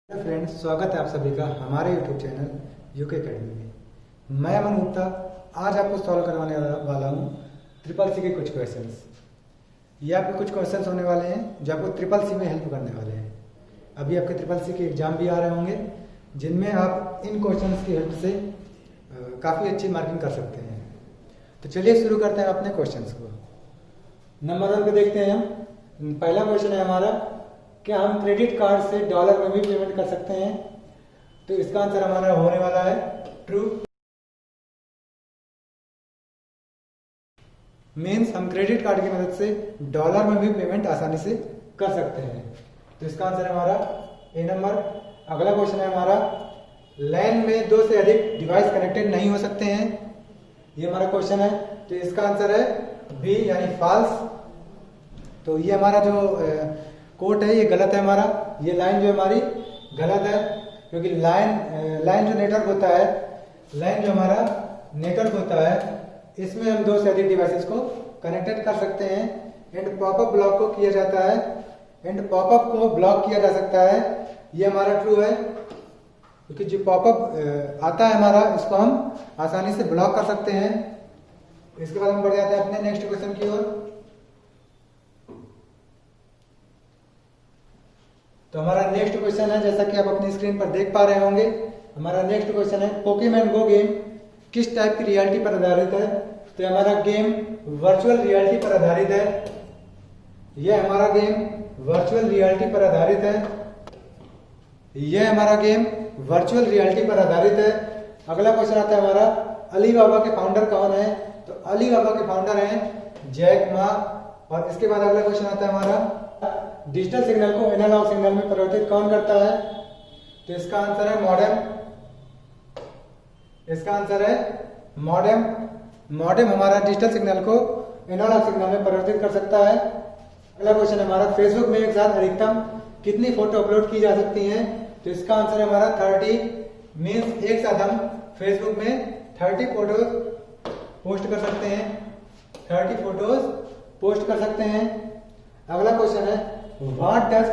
Hello friends, स्वागत है आप सभी का हमारे यूट्यूब चैनल यूके अकेडमी में। मैं अमन गुप्ता आज आपको सॉल्व करवाने वाला हूँ ट्रिपल सी के कुछ क्वेश्चंस। ये आपके कुछ क्वेश्चंस होने वाले हैं जो आपको ट्रिपल सी में हेल्प करने वाले हैं। अभी आपके ट्रिपल सी के एग्जाम भी आ रहे होंगे जिनमें आप इन क्वेश्चंस की हेल्प से काफ़ी अच्छी मार्किंग कर सकते हैं। तो चलिए शुरू करते हैं अपने क्वेश्चंस को। नंबर 1 पे देखते हैं हम। पहला क्वेश्चन है हमारा, क्या हम क्रेडिट कार्ड से डॉलर में भी पेमेंट कर सकते हैं? तो इसका आंसर हमारा होने वाला है ट्रू। मीन्स हम क्रेडिट कार्ड की मदद से डॉलर में भी पेमेंट आसानी से कर सकते हैं। तो इसका आंसर है हमारा ए नंबर। अगला क्वेश्चन है हमारा, लैन में 2 से अधिक डिवाइस कनेक्टेड नहीं हो सकते हैं। ये हमारा क्वेश्चन है। तो इसका आंसर है बी यानी फॉल्स। तो ये हमारा जो कोट है ये गलत है हमारा। ये लाइन जो हमारी गलत है क्योंकि लाइन जो नेटवर्क होता है, लाइन जो हमारा नेटवर्क होता है, इसमें हम 2 से अधिक डिवाइसेस को कनेक्टेड कर सकते हैं। एंड पॉपअप ब्लॉक को किया जाता है, एंड पॉपअप को ब्लॉक किया जा सकता है। ये हमारा ट्रू है क्योंकि जो पॉपअप आता है हमारा, इसको हम आसानी से ब्लॉक कर सकते हैं। इसके बाद हम बढ़ जाते हैं अपने नेक्स्ट क्वेश्चन की ओर। तो हमारा नेक्स्ट क्वेश्चन है, जैसा कि आप अपनी स्क्रीन पर देख पा रहे होंगे, हमारा नेक्स्ट क्वेश्चन है, पोकेमॉन गो गेम किस टाइप की रियलिटी पर आधारित है? तो हमारा गेम वर्चुअल रियलिटी पर आधारित है। यह हमारा गेम वर्चुअल रियलिटी पर आधारित है। यह हमारा गेम वर्चुअल रियलिटी पर आधारित है। अगला क्वेश्चन आता है हमारा, अलीबाबा के फाउंडर कौन है? तो अलीबाबा के फाउंडर हैं जैक मा। और इसके बाद अगला क्वेश्चन आता है हमारा, डिजिटल सिग्नल को एनालॉग सिग्नल में परिवर्तित कौन करता है? तो इसका आंसर है मॉडेम। इसका आंसर है मॉडेम। मॉडेम हमारा डिजिटल सिग्नल को एनालॉग सिग्नल में परिवर्तित कर सकता है। अगला क्वेश्चन है हमारा, फेसबुक में एक साथ अधिकतम कितनी फोटो अपलोड की जा सकती हैं? तो इसका आंसर है हमारा 30। मीन्स एक साथ हम फेसबुक में 30 फोटोज पोस्ट कर सकते हैं। 30 फोटोज पोस्ट कर सकते हैं। अगला क्वेश्चन है, what does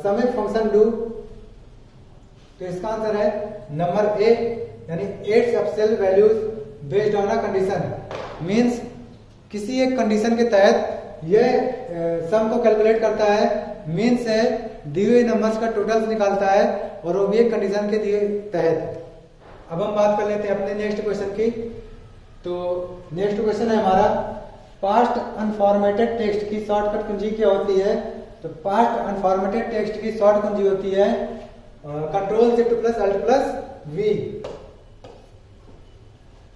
summit function do? तो इसका आंसर है नंबर ए यानी 8 subshell values based on a condition. Means किसी एक कंडीशन के तहत यह सम को कैलकुलेट करता है। मींस है दिए हुए नंबर्स का टोटल्स निकालता है और वो भी एक कंडीशन के दिए तहत। अब हम बात कर लेते हैं अपने नेक्स्ट क्वेश्चन की। तो नेक्स्ट क्वेश्चन है हमारा, पास्ट अनफॉर्मेटेड टेक्स्ट की शॉर्टकट कुंजी क्या होती है? तो पास्ट अनफॉर्मेटेड टेक्स्ट की शॉर्ट कुंजी होती है control shift plus alt plus V.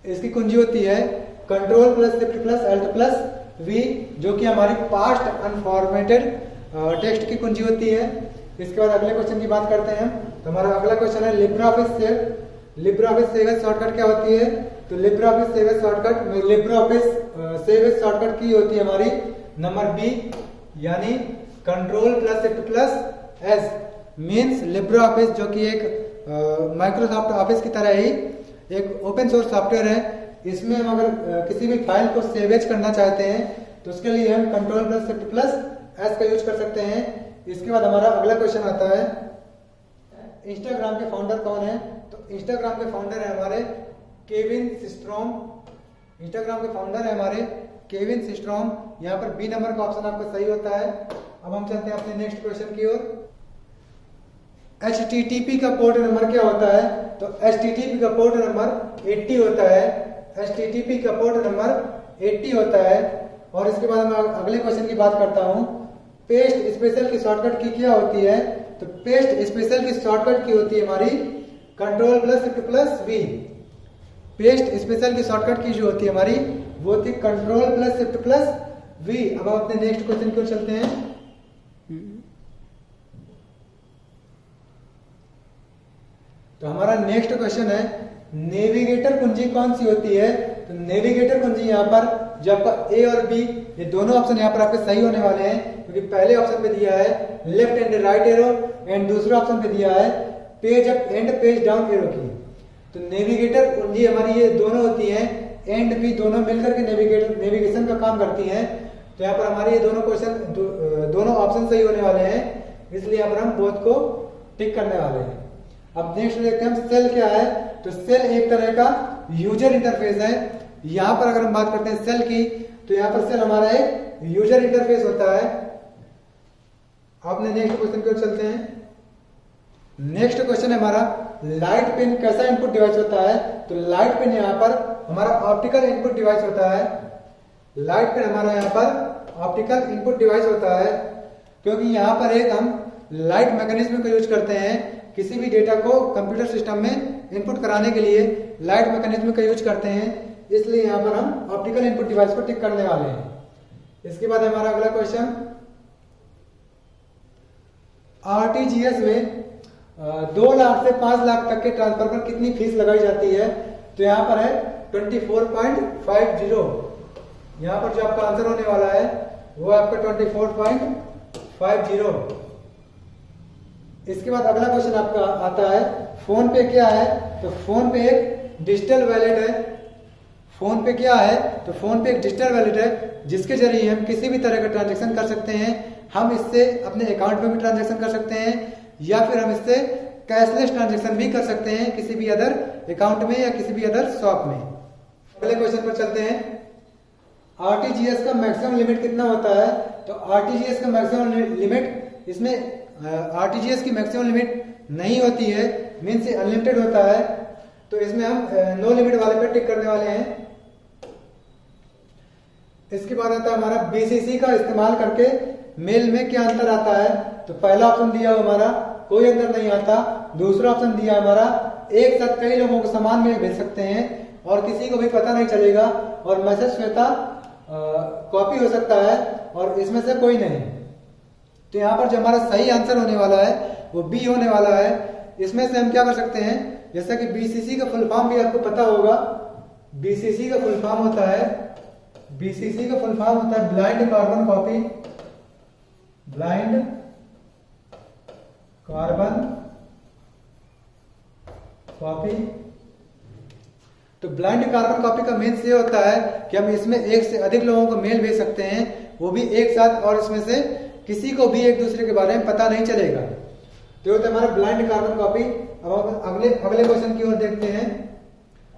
इसकी कुंजी होती है control plus shift plus alt plus V, जो कि हमारी पास्ट अनफॉर्मेटेड टेक्स्ट की कुंजी होती है। इसके बाद अगले क्वेश्चन की बात करते हैं। तो हमारा अगला क्वेश्चन है, लिब्रे ऑफिस सेव शॉर्टकट क्या होती है? तो Libre office save shortcut, Libre office save shortcut की होती है हमारी नंबर बी यानी control plus shift plus S. Means Libre office जो कि एक माइक्रोसॉफ्ट ऑफिस की तरह ही एक ओपन सोर्स सॉफ्टवेयर है। इसमें हम अगर किसी भी फाइल को सेवेज करना चाहते हैं तो उसके लिए हम control plus shift plus S का यूज कर सकते हैं। इसके बाद हमारा अगला क्वेश्चन आता है, इंस्टाग्राम के फाउंडर कौन है? तो इंस्टाग्राम के फाउंडर है हमारे केविन सिस्ट्रोम। इंस्टाग्राम के फाउंडर है हमारे केविन सिस्ट्रोम। यहाँ पर बी नंबर का ऑप्शन आपका सही होता है। अब हम चलते हैं अपने नेक्स्ट क्वेश्चन की ओर। HTTP का पोर्ट नंबर क्या होता है? तो HTTP का पोर्ट नंबर 80 होता है। HTTP का पोर्ट नंबर 80 होता है। और इसके बाद मैं अगले क्वेश्चन की बात करता हूँ, पेस्ट स्पेशल की शॉर्टकट की क्या होती है? तो पेस्ट स्पेशल की शॉर्टकट की होती है हमारी control plus shift plus V. Paste special की शॉर्टकट की जो होती है हमारी वो होती है control plus shift plus V. अब हम अपने नेक्स्ट क्वेश्चन की ओर चलते हैं। तो हमारा नेक्स्ट क्वेश्चन है, नेविगेटर कुंजी कौन सी होती है? तो नेविगेटर कुंजी यहाँ पर जो आपका ए और बी ये दोनों ऑप्शन यहाँ पर आपके सही होने वाले हैं क्योंकि पहले ऑप्शन पे दिया है left and right arrow and दूसरे ऑप्शन पे दिया है page up and page down arrow की। तो नेविगेटर कुंजी हमारी ये दोनों होती हैं, एंड भी दोनों मिलकर के नेविगेशन का काम करती हैं। तो यहाँ पर हमारे ये दोनों क्वेश्चन दोनों ऑप्शन सही होने वाले हैं, इसलिए यहाँ पर हम बोथ को टिक करने वाले हैं। अब नेक्स्ट देखते हैं हम सेल क्या है। तो सेल एक तरह का यूजर इंटरफेस है। यहां पर अगर हम बात करते हैं सेल की, तो यहां पर सेल हमारा एक यूजर इंटरफेस होता है। आपने नेक्स्ट क्वेश्चन की ओर चलते हैं। नेक्स्ट क्वेश्चन है हमारा, लाइट पिन कैसा इनपुट डिवाइस होता है। तो लाइट पिन यहाँ पर हमारा ऑप्टिकल इनपुट डिवाइस होता है। लाइट पिन हमारा यहाँ पर ऑप्टिकल इनपुट डिवाइस होता है, क्योंकि यहाँ पर एक हम लाइट मैकेनिज्म का यूज करते हैं किसी भी डेटा को कंप्यूटर सिस्टम में इनपुट कराने के लिए लाइट मैकेनिज्म का यूज करते हैं, इसलिए यहाँ पर हम ऑप्टिकल इनपुट डिवाइस को टिक करने वाले हैं। इसके बाद हमारा अगला क्वेश्चन, आरटीजीएस में 2 लाख से 5 लाख तक के ट्रांसफर पर कितनी फीस लगाई जाती है। तो यहाँ पर है 24.50। यहाँ पर जो आपका आंसर होने वाला है वो आपका 24.50। इसके बाद अगला क्वेश्चन आपका आता है, फोन पे क्या है। तो फोन पे एक डिजिटल वैलेट है। फोन पे क्या है, तो फोन पे एक डिजिटल वैलेट है जिसके जरिए हम किसी भी तरह का ट्रांजैक्शन कर सकते हैं। हम इससे अपने अकाउंट में भी ट्रांजैक्शन कर सकते हैं, या फिर हम इससे कैशलेस ट्रांजैक्शन भी कर सकते हैं किसी भी अदर अकाउंट में या किसी भी अदर शॉप में। अगले क्वेश्चन पर चलते हैं, आरटीजीएस का मैक्सिमम लिमिट कितना होता है। तो आरटीजीएस का मैक्सिमम लिमिट, इसमें आरटीजीएस की मैक्सिमम लिमिट नहीं होती है, मीन्स अनलिमिटेड होता है। तो इसमें हम नो लिमिट वाले पे टिक करने वाले हैं। इसके बाद आता है हमारा, बीसीसी का इस्तेमाल करके मेल में क्या अंतर आता है। तो पहला ऑप्शन दिया हुआ हमारा कोई अंतर नहीं आता। दूसरा ऑप्शन दिया हमारा, एक साथ कई लोगों को समान मेल भेज सकते हैं और किसी को भी पता नहीं चलेगा, और मैसेज स्वतः कॉपी हो सकता है, और इसमें से कोई नहीं। तो यहाँ पर जो हमारा सही आंसर होने वाला है वो बी होने वाला है। इसमें से हम क्या कर सकते हैं, जैसा कि बीसीसी का फुल फॉर्म भी आपको पता होगा। बीसीसी का फुल फॉर्म होता है, बीसीसी का फुल फॉर्म होता है blind carbon copy. Blind carbon copy. तो ब्लाइंड कार्बन कॉपी का मीन्स ये होता है कि हम इसमें एक से अधिक लोगों को मेल भेज सकते हैं, वो भी एक साथ, और इसमें से किसी को भी एक दूसरे के बारे में पता नहीं चलेगा। तो होता है हमारा ब्लाइंड कार्बन कॉपी। अब हम अगले क्वेश्चन की ओर देखते हैं,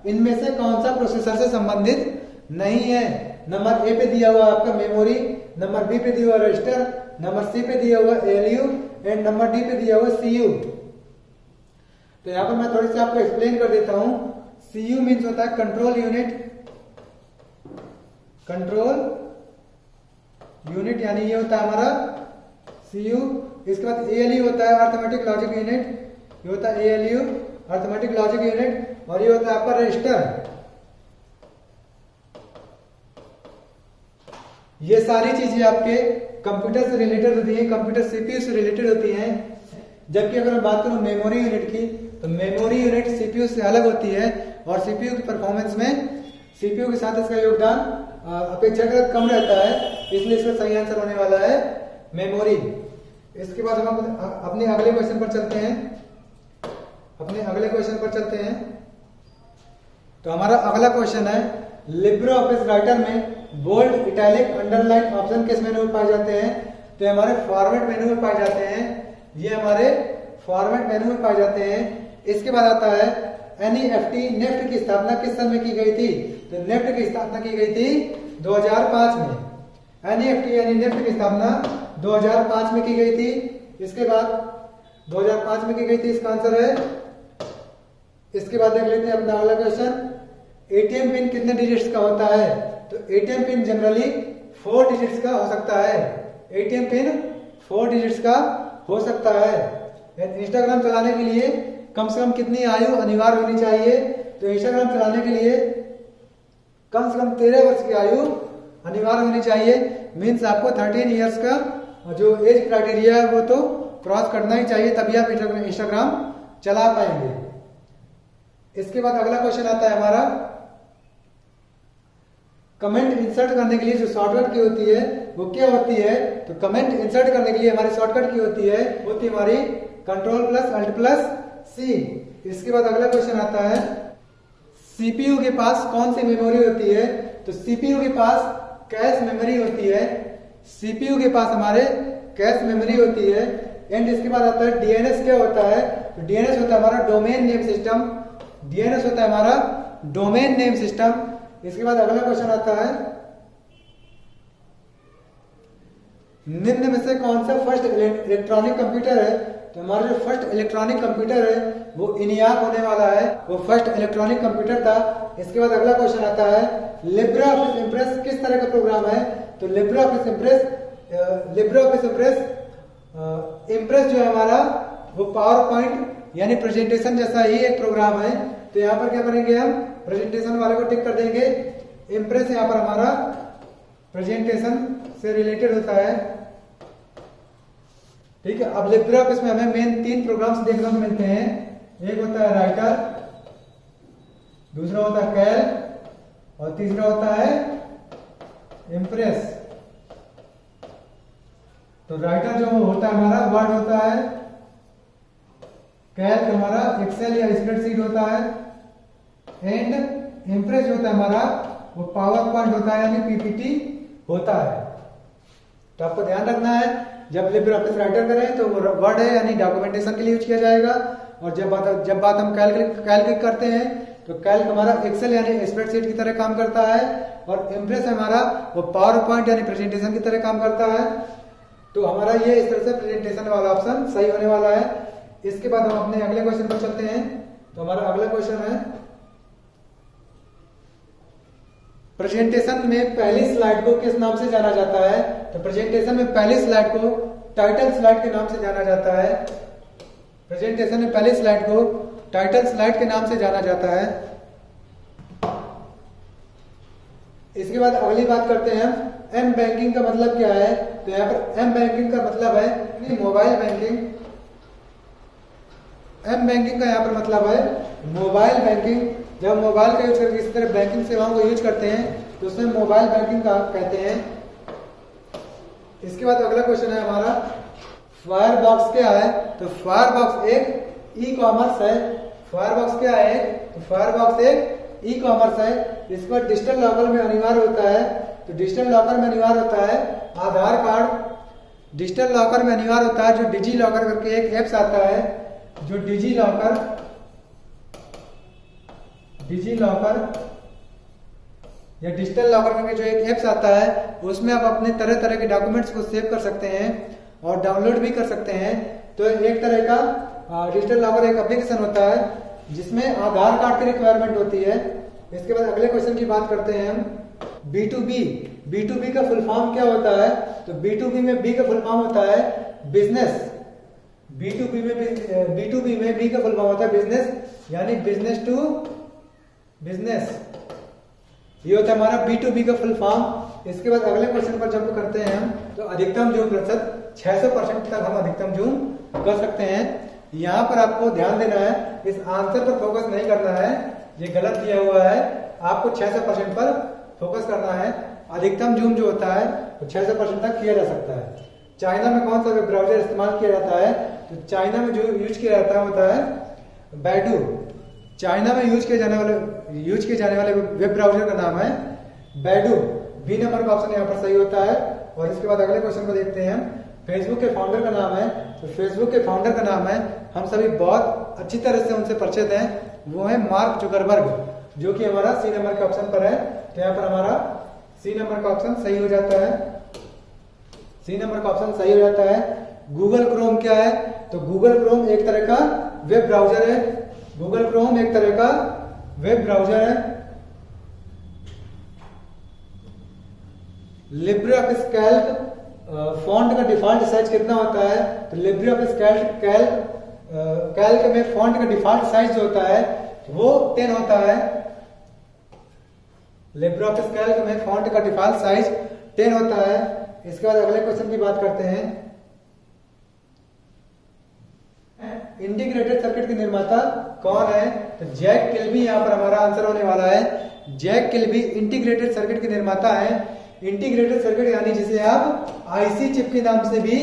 इनमें से कौन सा प्रोसेसर से संबंधित नहीं है। नंबर ए पे दिया हुआ आपका मेमोरी, नंबर बी पे दिया हुआ रजिस्टर, नंबर सी पे दिया हुआ एएलयू, एंड नंबर डी पे दिया हुआ सीयू। तो यहां पर मैं थोड़ी सी आपको एक्सप्लेन कर देता हूं। सीयू मीन्स होता है कंट्रोल यूनिट। कंट्रोल यूनिट यानी ये होता है हमारा सीयू। इसके बाद एएलयू होता है अर्थमेटिक लॉजिक यूनिट, ये होता है एएलयू अर्थमेटिक लॉजिक यूनिट, और ये होता है आपका रजिस्टर। ये सारी चीजें आपके कंप्यूटर से रिलेटेड होती है, कंप्यूटर सीपीयू से रिलेटेड होती हैं। जबकि अगर मैं बात करूं मेमोरी यूनिट की, तो मेमोरी यूनिट सीपीयू से अलग होती है, और सीपीयू की परफॉर्मेंस में सीपीयू के साथ इसका योगदान अपेक्षाकृत कम रहता है, इसलिए इसका सही आंसर होने वाला है मेमोरी। इसके बाद हम अपने अगले क्वेश्चन पर चलते हैं। तो हमारा अगला क्वेश्चन है, लिब्रे ऑफिस राइटर में बोल्ड, इटैलिक, अंडरलाइन ऑप्शन किस मेनू में पाए जाते हैं। तो हमारे फॉर्मेट मेनू में पाए जाते हैं, ये हमारे फॉर्मेट मेनू में पाए जाते हैं। इसके बाद आता है एनईएफटी, नेफ्ट की स्थापना किस सन में की गई थी। तो नेफ्ट की स्थापना की गई थी 2005 में। एनईएफटी यानी नेफ्ट की स्थापना 2005 में की गई थी। इसके बाद 2005 में की गई थी, इसका आंसर है। इसके बाद देख लेते हैं अपना अगला क्वेश्चन, एटीएम पिन कितने डिजिट्स का होता है। तो एटीएम पिन जनरली 4 डिजिट्स का हो सकता है। एटीएम पिन 4 डिजिट्स का हो सकता है। इंस्टाग्राम चलाने के लिए कम से कम कितनी आयु अनिवार्य होनी चाहिए। तो इंस्टाग्राम चलाने के लिए कम से कम 13 वर्ष की आयु अनिवार्य होनी चाहिए। मीन्स आपको 13 इयर्स का जो एज क्राइटेरिया है वो तो क्रॉस करना ही चाहिए, तभी आप इंस्टाग्राम चला पाएंगे। इसके बाद अगला क्वेश्चन आता है हमारा, कमेंट इंसर्ट करने के लिए जो शॉर्टकट की होती है वो क्या होती है। तो कमेंट इंसर्ट करने के लिए हमारी शॉर्टकट की होती है हमारी Ctrl+Alt+C। इसके बाद अगला क्वेश्चन आता है, सीपीयू के पास कौन सी मेमोरी होती है। तो सीपीयू के पास कैश मेमोरी होती है। सीपीयू के पास हमारे कैश मेमोरी होती है। एंड इसके बाद आता है डीएनएस। क्या होता है? तो डीएनएस होता है हमारा डोमेन नेम सिस्टम। डीएनएस होता है हमारा डोमेन नेम सिस्टम। इसके बाद अगला क्वेश्चन आता है, निम्न में से कौन सा फर्स्ट इलेक्ट्रॉनिक कंप्यूटर है? तो हमारा जो फर्स्ट इलेक्ट्रॉनिक कंप्यूटर है वो ENIAC होने वाला है, वो फर्स्ट इलेक्ट्रॉनिक कंप्यूटर था। इसके बाद अगला क्वेश्चन आता है, लिब्रे ऑफिस इम्प्रेस किस तरह का प्रोग्राम है? तो लिब्रे ऑफिस इम्प्रेस जो है हमारा वो पावर पॉइंट यानी प्रेजेंटेशन जैसा ही एक प्रोग्राम है। तो यहाँ पर क्या करेंगे, हम प्रेजेंटेशन वाले को टिक कर देंगे। इम्प्रेस यहाँ पर हमारा प्रेजेंटेशन से रिलेटेड होता है, ठीक है। अब लिब्रे ऑफिस में हमें मेन 3 प्रोग्राम्स देखने को मिलते हैं। एक होता है राइटर, दूसरा होता है कैल्क और तीसरा होता है इम्प्रेस। तो राइटर जो होता है हमारा वर्ड होता है, कैल्क हमारा एक्सेल या स्प्रेडशीट होता है, एंड इम्प्रेस जो होता है हमारा वो पावर पॉइंट होता है यानी पीपीटी होता है। तो आपको ध्यान रखना है, जब लिब्रे ऑफिस राइटर करें तो वो वर्ड है यानी डॉक्यूमेंटेशन के लिए यूज किया जाएगा, और जब बात हम कैल्क करते हैं तो कैल्क हमारा एक्सेल यानी स्प्रेडशीट की तरह काम करता है, और इम्प्रेस हमारा वो पावर पॉइंट यानी प्रेजेंटेशन की तरह काम करता है। तो हमारा ये इस तरह से प्रेजेंटेशन वाला ऑप्शन सही होने वाला है। इसके बाद हम अपने अगले क्वेश्चन पर चलते हैं। तो हमारा अगला क्वेश्चन है, प्रेजेंटेशन में पहली स्लाइड को किस नाम से जाना जाता है? तो प्रेजेंटेशन में पहली स्लाइड को टाइटल स्लाइड के नाम से जाना जाता है। प्रेजेंटेशन में पहली स्लाइड को टाइटल स्लाइड के नाम से जाना जाता है। इसके बाद अगली बात करते हैं, एम बैंकिंग का मतलब क्या है? तो यहाँ पर एम बैंकिंग का मतलब है मोबाइल बैंकिंग। एम बैंकिंग का यहाँ पर मतलब है मोबाइल बैंकिंग। जब मोबाइल का यूज करके किसी तरह बैंकिंग सेवाओं को यूज करते हैं तो उसे मोबाइल बैंकिंग का कहते हैं। इसके बाद अगला क्वेश्चन है हमारा, फायरबॉक्स क्या है? तो फायरबॉक्स एक ई कॉमर्स है। फायरबॉक्स क्या है? तो फायरबॉक्स एक ई कॉमर्स है। इसके बाद डिजिटल लॉकर में अनिवार्य होता है। तो डिजिटल लॉकर में अनिवार्य होता है आधार कार्ड। डिजिटल लॉकर में अनिवार्य होता है जो डिजी लॉकर करके एक एप्स आता है, जो डिजी लॉकर या डिजिटल लॉकर करके जो एक एप्स आता है, उसमें आप अपने तरह तरह के डॉक्यूमेंट्स को सेव कर सकते हैं और डाउनलोड भी कर सकते हैं। तो एक तरह का डिजिटल लॉकर एक एप्लीकेशन होता है जिसमें आधार कार्ड की रिक्वायरमेंट होती है। इसके बाद अगले क्वेश्चन की बात करते हैं हम, B2B। B2B का फुल फॉर्म क्या होता है? तो B2B में B का फुल फॉर्म होता है बिजनेस। B2B में B का फुल फॉर्म होता है बिजनेस, यानी बिजनेस टू बिजनेस। ये होता है हमारा B2B का फुल फॉर्म। इसके बाद अगले क्वेश्चन पर जब करते हैं हम, तो अधिकतम जूम प्रतिशत 600% तक हम अधिकतम जूम कर सकते हैं। यहाँ पर आपको ध्यान देना है, इस आंसर पर फोकस नहीं करना है, ये गलत दिया हुआ है। आपको 600% पर फोकस करना है। अधिकतम जूम जो होता है वो 600% तक किया जा सकता है। चाइना में कौन सा वेब ब्राउजर इस्तेमाल किया जाता है? तो चाइना में जो यूज किया जाता है होता है बैडू। चाइना में यूज किए जाने वाले वेब ब्राउजर का नाम है बैडू। बी नंबर का ऑप्शन यहाँ पर सही होता है। और इसके बाद अगले क्वेश्चन को देखते हैं, फेसबुक के फाउंडर का नाम है। तो फेसबुक के फाउंडर का नाम है, हम सभी बहुत अच्छी तरह से उनसे परिचित हैं, वो है मार्क जुकरबर्ग, जो कि हमारा सी नंबर के ऑप्शन पर है। तो यहाँ पर हमारा सी नंबर का ऑप्शन सही हो जाता है। सी नंबर का ऑप्शन सही हो जाता है। गूगल क्रोम क्या है? तो गूगल क्रोम एक तरह का वेब ब्राउजर है। गूगल क्रोम एक तरह का वेब ब्राउजर है। लिब्रे ऑफिस कैल्क फॉन्ट का डिफॉल्ट साइज कितना होता है? तो लिब्रे ऑफिस कैल्क में फॉन्ट का डिफॉल्ट साइज जो होता है वो 10 होता है। लिब्रे ऑफिस कैल्क में फॉन्ट का डिफॉल्ट साइज 10 होता है। इसके बाद अगले क्वेश्चन की बात करते हैं, इंटीग्रेटेड सर्किट के निर्माता कौन है? तो जैक किल्बी यहाँ पर हमारा आंसर होने वाला है। जैक किल्बी इंटीग्रेटेड सर्किट के निर्माता है। इंटीग्रेटेड सर्किट यानी जिसे आप आईसी चिप के नाम से भी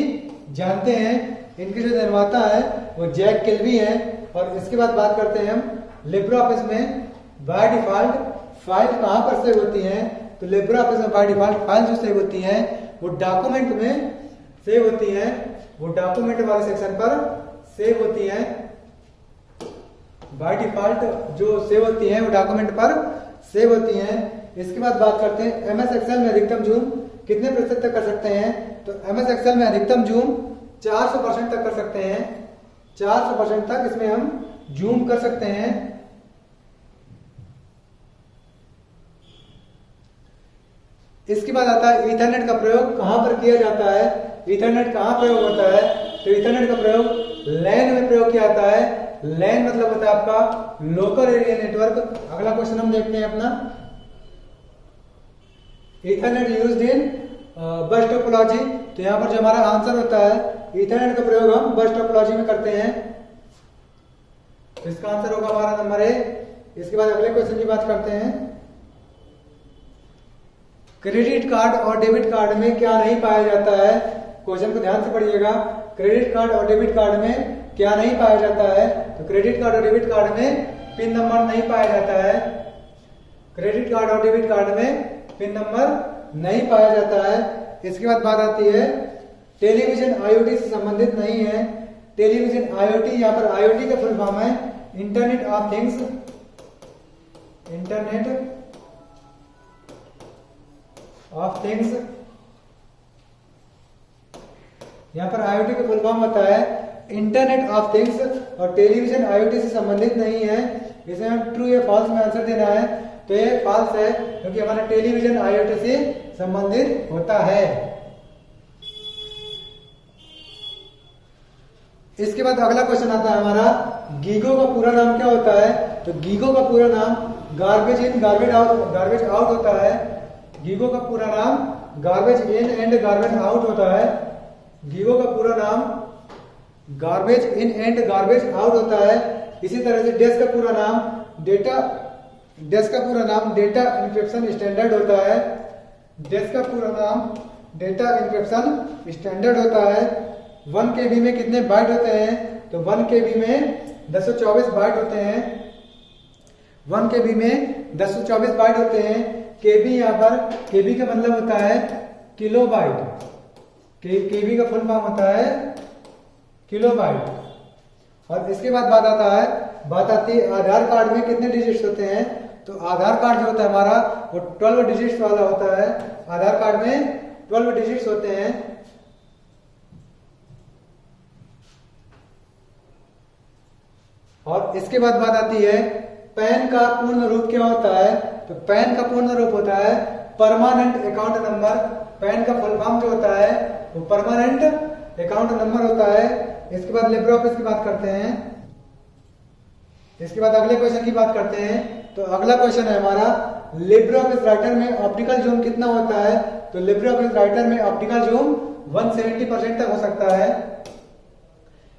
जानते हैं, इनके जो निर्माता है वो जैक किल्बी है। और इसके बाद बात करते हैं हम, लिब्रे ऑफिस में बाय डिफॉल्ट फाइल कहां पर सेव होती है? तो लिब्रे ऑफिस में बाय डिफॉल्ट फाइल जो सेव होती है वो डॉक्यूमेंट में सेव होती हैं वो डॉक्यूमेंट वाले सेक्शन पर सेव होती हैं। बाय डिफॉल्ट जो सेव होती हैं वो डॉक्यूमेंट पर सेव होती हैं। इसके बाद बात करते हैं एमएस एक्सेल में अधिकतम जूम कितने प्रतिशत तक कर सकते हैं। तो एमएस एक्सेल में अधिकतम जूम 400% तक कर सकते हैं। 400% तक इसमें हम जूम कर सकते हैं। इसके बाद आता है ईथरनेट का प्रयोग कहां पर किया जाता है। ईथरनेट कहां प्रयोग होता है। तो ईथरनेट का प्रयोग लैन में प्रयोग किया जाता है। लैन मतलब होता है आपका लोकल एरिया नेटवर्क। अगला क्वेश्चन हम देखते हैं अपना, ईथरनेट यूज्ड इन बस टोपोलॉजी। तो यहां पर जो हमारा आंसर होता है ईथरनेट का प्रयोग हम बस टोपोलॉजी में करते हैं। तो इसका आंसर होगा हमारा नंबर ए। इसके बाद अगले क्वेश्चन की बात करते हैं, क्रेडिट कार्ड और डेबिट कार्ड में क्या नहीं पाया जाता है। क्वेश्चन को ध्यान से पढ़िएगा। क्रेडिट कार्ड और डेबिट कार्ड में क्या नहीं पाया जाता है। तो क्रेडिट कार्ड और डेबिट कार्ड में पिन नंबर नहीं पाया जाता है। क्रेडिट कार्ड और डेबिट कार्ड में पिन नंबर नहीं पाया जाता है। इसके बाद बात आती है टेलीविजन आईओटी से संबंधित नहीं है। टेलीविजन आईओटी, यहाँ पर आईओटी का फुल फॉर्म है internet of things. Internet of things, यहां पर आईओटी का फुल फॉर्म होता है इंटरनेट ऑफ थिंग्स। और टेलीविजन आईओटी से संबंधित नहीं है। इसमें हम ट्रू या फॉल्स में आंसर देना है। तो ये फॉल्स है क्योंकि हमारा टेलीविजन आईओटी से संबंधित होता है। इसके बाद अगला क्वेश्चन आता है हमारा, गीगो का पूरा नाम क्या होता है। तो गीगो का पूरा नाम गार्बेज इन गार्बेज आउट होता है। गीगो का पूरा नाम garbage in and garbage out होता है। गीगो का पूरा नाम garbage in and garbage out होता है। इसी तरह से डेस का पूरा नाम डेटा इंक्रिप्शन स्टैंडर्ड होता है। डेस का पूरा नाम डेटा इंक्रिप्शन स्टैंडर्ड होता है। 1 KB में कितने बाइट होते हैं। तो 1 KB में 1024 बाइट होते हैं। 1 KB में 1024 बाइट होते हैं। केबी, यहाँ पर केबी का मतलब होता है किलोबाइट। केबी का फुल फॉर्म होता है किलोबाइट। और इसके बाद बात आती है आधार कार्ड में कितने डिजिट्स होते हैं। तो आधार कार्ड जो होता है हमारा वो 12 डिजिट्स वाला होता है। आधार कार्ड में 12 डिजिट्स होते हैं। और इसके बाद बात आती है पैन का पूर्ण रूप क्या होता है। तो पैन का पूर्ण रूप होता है परमानेंट अकाउंट नंबर। पैन का फुल फॉर्म जो होता है वो परमानेंट अकाउंट नंबर होता है। इसके बाद लिब्रे ऑफिस की बात करते हैं। इसके बाद अगले क्वेश्चन की बात करते हैं। तो अगला क्वेश्चन है हमारा, लिब्रे ऑफिस राइटर में ऑप्टिकल जूम कितना होता है। तो लिब्रे ऑफिस राइटर में ऑप्टिकल जूम 170% तक हो सकता है।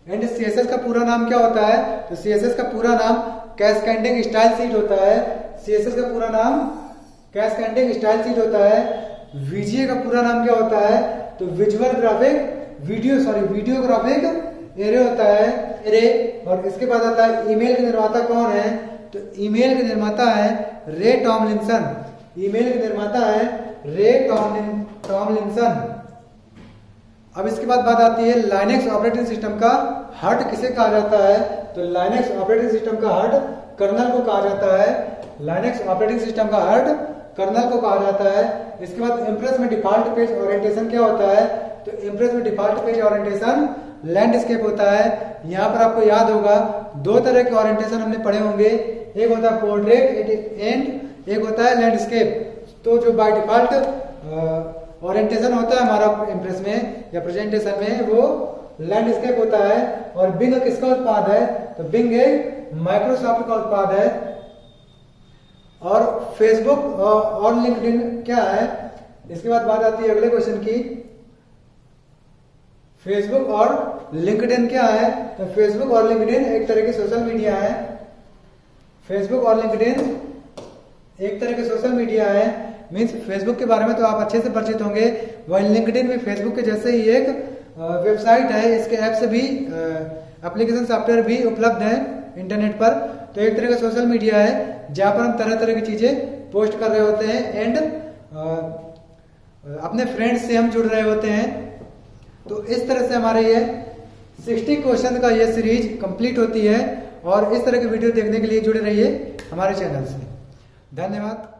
एंड सीएसएस का पूरा नाम क्या होता है। तो सीएसएस का पूरा नाम कैस्केडिंग स्टाइल शीट होता है। सीएसएस का पूरा नाम कैस्केडिंग स्टाइल शीट होता है। वीजीए का पूरा नाम क्या होता है। तो वीडियो ग्राफिक एरे होता है, एरे। और इसके बाद आता है ईमेल के निर्माता कौन है। तो ईमेल के निर्माता है रे टॉमलिंसन। ईमेल के निर्माता है रे टॉमलिंसन। अब इसके बाद बात आती है लाइनेक्स ऑपरेटिंग सिस्टम का हार्ट किसे कहा जाता है। तो लाइनेक्स ऑपरेटिंग सिस्टम का हार्ट कर्नल को कहा जाता है। लाइनेक्स ऑपरेटिंग सिस्टम का हार्ट कर्नल को कहा जाता है। इसके बाद इम्प्रेस में डिफॉल्ट पेज ओरिएंटेशन क्या होता है। तो इम्प्रेस में डिफॉल्ट पेज ओरिएंटेशन लैंडस्केप होता है। यहाँ पर आपको याद होगा 2 तरह के ओरिएंटेशन हमने पढ़े होंगे, एक होता है पोर्ट्रेट एंड एक होता है लैंडस्केप। तो जो बाय डिफॉल्ट ओरिएंटेशन होता है हमारा इम्प्रेस में या प्रेजेंटेशन में वो लैंडस्केप होता है। और बिंग किसका उत्पाद है। तो बिंग एक माइक्रोसॉफ्ट का उत्पाद है। और फेसबुक और लिंक्डइन क्या है। इसके बाद बात आती है अगले क्वेश्चन की, फेसबुक और लिंक्डइन क्या है। तो फेसबुक और लिंक्डइन एक तरह की सोशल मीडिया है। फेसबुक और लिंक्डइन एक तरह के सोशल मीडिया है। मीन्स फेसबुक के बारे में तो आप अच्छे से परिचित होंगे, वहीं लिंक्डइन भी फेसबुक के जैसे ही एक वेबसाइट है। इसके ऐप से भी एप्लीकेशन सॉफ्टवेयर भी उपलब्ध है इंटरनेट पर। तो एक तरह का सोशल मीडिया है जहां पर हम तरह तरह की चीजें पोस्ट कर रहे होते हैं एंड अपने फ्रेंड्स से हम जुड़ रहे होते हैं। तो इस तरह से हमारे ये 60 क्वेश्चन का ये सीरीज कंप्लीट होती है। और इस तरह की वीडियो देखने के लिए जुड़े रहिए हमारे चैनल से। धन्यवाद।